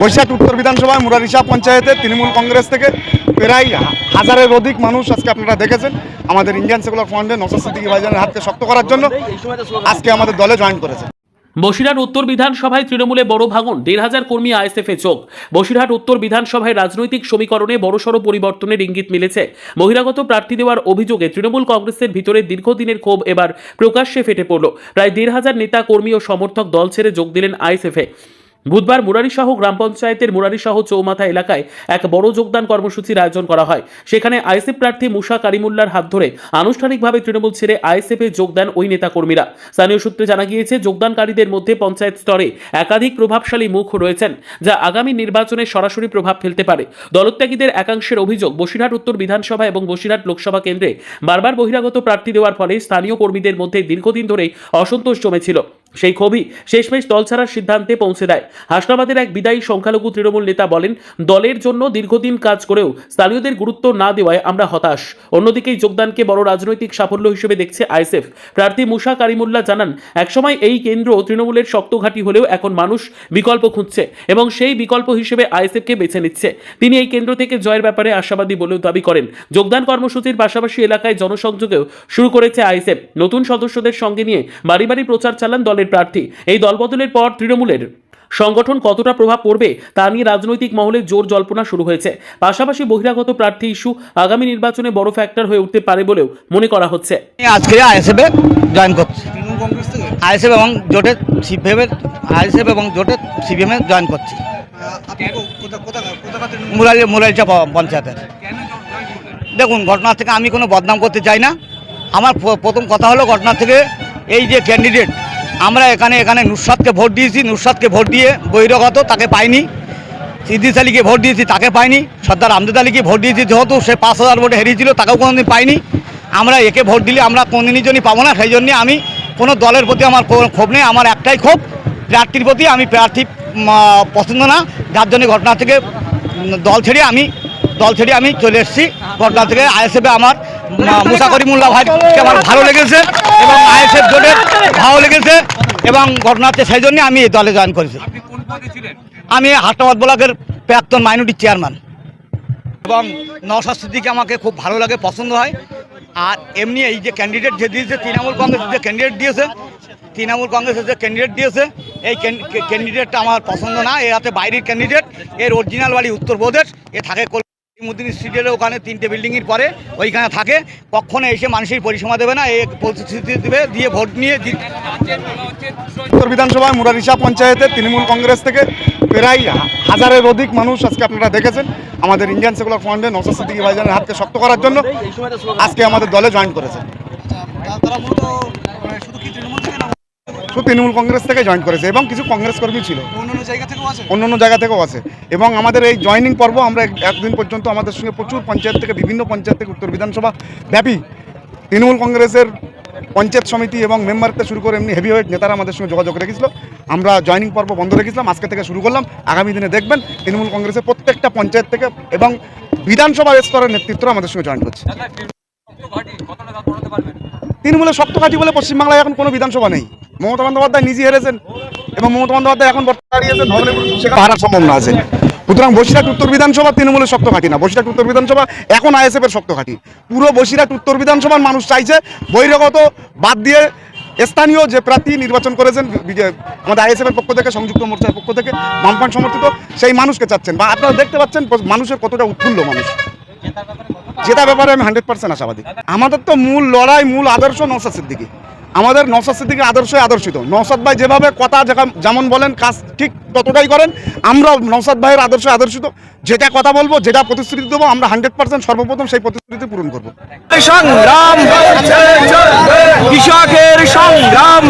বৈশাখ উত্তর বিধানসভায় মুরারিশাহ পঞ্চায়েতে তৃণমূল কংগ্রেস থেকে প্রায় হাজারের অধিক মানুষ আজকে আপনারা দেখেছেন আমাদের ইন্ডিয়ান সেকুলার ফ্রন্টে নওশাদ সিদ্দিকী ভাইজানের হাতকে শক্ত করার জন্য আজকে আমাদের দলে জয়েন করেছে। বসিরহাট উত্তর বিধানসভায় তৃণমূলে বড় ভাঙন, ১,৫০০ কর্মী আইএসএফে যোগ। বসিরহাট উত্তর বিধানসভায় রাজনৈতিক সমীকরণে বড়সড় পরিবর্তনের ইঙ্গিত মিলেছে। বহিরাগত প্রার্থী দেওয়ার অভিযোগে তৃণমূল কংগ্রেসের ভিতরে দীর্ঘদিনের ক্ষোভ এবার প্রকাশ্যে ফেটে পড়ল। প্রায় ১,৫০০ নেতা কর্মী ও সমর্থক দল ছেড়ে যোগ দিলেন আইএসএফে। বুধবার মুরারিশাহ গ্রাম পঞ্চায়েতের মুরারিশাহ চৌমাথা এলাকায় এক বড় যোগদান কর্মসূচির আয়োজন করা হয়। সেখানে আইএসএফ প্রার্থী মুসা কারিমুল্লার হাত ধরে আনুষ্ঠানিকভাবে তৃণমূল ছেড়ে আইএসএফে যোগ দেন ওই নেতাকর্মীরা। স্থানীয় সূত্রে জানা গিয়েছে, যোগদানকারীদের মধ্যে পঞ্চায়েত স্তরে একাধিক প্রভাবশালী মুখ রয়েছেন, যা আগামী নির্বাচনে সরাসরি প্রভাব ফেলতে পারে। দলত্যাগীদের একাংশের অভিযোগ, বসিরহাট উত্তর বিধানসভা এবং বসিরহাট লোকসভা কেন্দ্রে বারবার বহিরাগত প্রার্থী দেওয়ার ফলে স্থানীয় কর্মীদের মধ্যে দীর্ঘদিন ধরেই অসন্তোষ জমেছিল। সেই ক্ষোভই শেষমেশ দল ছাড়ার সিদ্ধান্তে পৌঁছে দেয়। হাসনাবাদের এক বিদায়ী সংখ্যালঘু তৃণমূল নেতা বলেন, দলের জন্য দীর্ঘদিন কাজ করেও স্থানীয়দের গুরুত্ব না দেওয়ায় আমরা হতাশ। অন্যদিকে যোগদানকে বড় রাজনৈতিক সাফল্য হিসেবে দেখছে আইএসএফ। প্রার্থী মুসা কারিমুল্লাহ জানান, একসময় এই কেন্দ্র তৃণমূলের শক্ত ঘাঁটি হলেও এখন মানুষ বিকল্প খুঁজছে এবং সেই বিকল্প হিসেবে আইএসএফকে বেছে নিচ্ছে। তিনি এই কেন্দ্র থেকে জয়ের ব্যাপারে আশাবাদী বলেও দাবি করেন। যোগদান কর্মসূচির পাশাপাশি এলাকায় জনসংযোগেও শুরু করেছে আইএসএফ। নতুন সদস্যদের সঙ্গে নিয়ে বাড়ি বাড়ি প্রচার চালান দলের প্রার্থী। এই দলবদলের পর তৃণমূলের সংগঠন কতটা প্রভাব পড়বে তা নিয়ে রাজনৈতিক মহলে জোর জল্পনা শুরু হয়েছে। পাশাপাশি বহিরাগত প্রার্থী ইস্যু আগামী নির্বাচনে বড় ফ্যাক্টর হয়ে উঠতে পারে বলেও মনে করা হচ্ছে। আজকে আইএসএফে জয়েন করছি, আইএসএফ এবং জোটের সিপিএমের আইএসএফ এবং জোটের সিপিএমে জয়েন করছি। মুরারিশাহ পঞ্চায়েতের। দেখুন, ঘটনা থেকে আমি কোনো বদনাম করতে চাই না। আমার প্রথম কথা হলো, ঘটনা থেকে এই যে ক্যান্ডিডেট আমরা এখানে নুসরাতকে ভোট দিয়েছি, নুসরাতকে ভোট দিয়ে বহিরাগত তাকে পাইনি। ইদ্রিস আলীকে ভোট দিয়েছি, তাকে পাইনি। সর্দার আমজাদ আলীকে ভোট দিয়েছি, যেহেতু সে ৫,০০০ ভোটে হেরিয়েছিল, তাকেও কোনোদিন পাইনি। আমরা একে ভোট দিলে আমরা কোনোদিনই জন্য পাবো না। সেই জন্যে আমি কোনো দলের প্রতি আমার ক্ষোভ নেই। আমার একটাই ক্ষোভ, প্রার্থীর প্রতি। আমি প্রার্থী পছন্দ না, যার জন্য ঘটনা থেকে দল ছেড়ে আমি চলে এসেছি। ঘটনা থেকে আইএসএফে আমার মুসা কারিমুল্লাহ ভাইকে আমার ভালো লেগেছে এবং আইএসএফ জোটের ভালো লেগেছে এবং ঘটনাতে সেই জন্য আমি এই দলে জয়েন করেছি। আমি হাসনাবাদ ব্লকের প্রাক্তন মাইনরিটি চেয়ারম্যান এবং নওশাদ সিদ্দিকী আমাকে খুব ভালো লাগে, পছন্দ হয়। আর এমনি এই যে ক্যান্ডিডেট যে দিয়েছে, তৃণমূল কংগ্রেসের যে ক্যান্ডিডেট দিয়েছে, এই ক্যান্ডিডেটটা আমার পছন্দ না। এর হাতে বাইরের ক্যান্ডিডেট, এর অরিজিনাল বাড়ি উত্তরপ্রদেশ, এ থাকে মুদ্দিন স্ট্রিটের ওখানে ৩টে বিল্ডিংয়ের পরে ওইখানে থাকে। কখনো এসে মানুষের পরিষেবা দেবে না, এই প্রতিশ্রুতি দেবে, দিয়ে ভোট নিয়ে উত্তর বিধানসভায় মুরারিশাহ পঞ্চায়েতে তৃণমূল কংগ্রেস থেকে প্রায় হাজারের অধিক মানুষ আজকে আপনারা দেখেছেন আমাদের ইন্ডিয়ান সেকুলার ফ্রন্টে নওশাদ সিদ্দিকী ভাইজানের হাতকে শক্ত করার জন্য আজকে আমাদের দলে জয়েন করেছে। শুধু তৃণমূল কংগ্রেস থেকে জয়েন করেছে এবং কিছু কংগ্রেস কর্মী ছিল, অন্য জায়গা থেকেও আছে। এবং আমাদের এই জয়েনিং পর্ব আমরা একদিন পর্যন্ত আমাদের সঙ্গে প্রচুর পঞ্চায়েত থেকে, বিভিন্ন পঞ্চায়েত থেকে উত্তর বিধানসভা ব্যাপী তৃণমূল কংগ্রেসের পঞ্চায়েত সমিতি এবং মেম্বারতে শুরু করে এমনি হেভিওয়েট নেতারা আমাদের সঙ্গে যোগাযোগ রেখেছিল। আমরা জয়েনিং পর্ব বন্ধ রেখেছিলাম, আজকে থেকে শুরু করলাম। আগামী দিনে দেখবেন তৃণমূল কংগ্রেসের প্রত্যেকটা পঞ্চায়েত থেকে এবং বিধানসভা স্তরের নেতৃত্বরা আমাদের সঙ্গে জয়েন করছে। তৃণমূলের শক্ত ঘাঁটি বলে পশ্চিমবাংলায় এখন কোনো বিধানসভা নেই। মমতা বন্দ্যোপাধ্যায় নিজে হেরেছেন এবং মমতা বন্দ্যোপাধ্যায় এখন দাঁড়িয়েছেন হারার সম্ভাবনা আছে। সুতরাং বসিরহাট উত্তর বিধানসভা তৃণমূলের শক্ত ঘাঁটি না, বসিরহাট উত্তর বিধানসভা এখন আইএসএফের শক্ত ঘাঁটি। পুরো বসিরহাট উত্তর বিধানসভার মানুষ চাইছে বহিরাগত বাদ দিয়ে স্থানীয় যে প্রার্থী নির্বাচন করেছেন আমাদের আইএসএফের পক্ষ থেকে, সংযুক্ত মোর্চার পক্ষ থেকে, বামফ্রন্ট সমর্থিত, সেই মানুষকে চাচ্ছেন। বা আপনারা দেখতে পাচ্ছেন মানুষের কতটা উৎফুল্ল মানুষ। যেটা ব্যাপারে আমি 100% আশাবাদী। আমাদের তো মূল লড়াই, মূল আদর্শ নওশাদ সিদ্দিকী। আমাদের নওশাদ সিদ্দিকীর আদর্শই আদর্শিত। নওশাদ ভাই যেভাবে কথা যেমন বলেন, কাজ ঠিক ততটাই করেন। আমরাও নওশাদ ভাইয়ের আদর্শে আদর্শিত। যেটা কথা বলবো, যেটা প্রতিশ্রুতি দেবো, আমরা 100% সর্বপ্রথম সেই প্রতিশ্রুতি পূরণ করবো। সংগ্রাম, কৃষকের সংগ্রাম।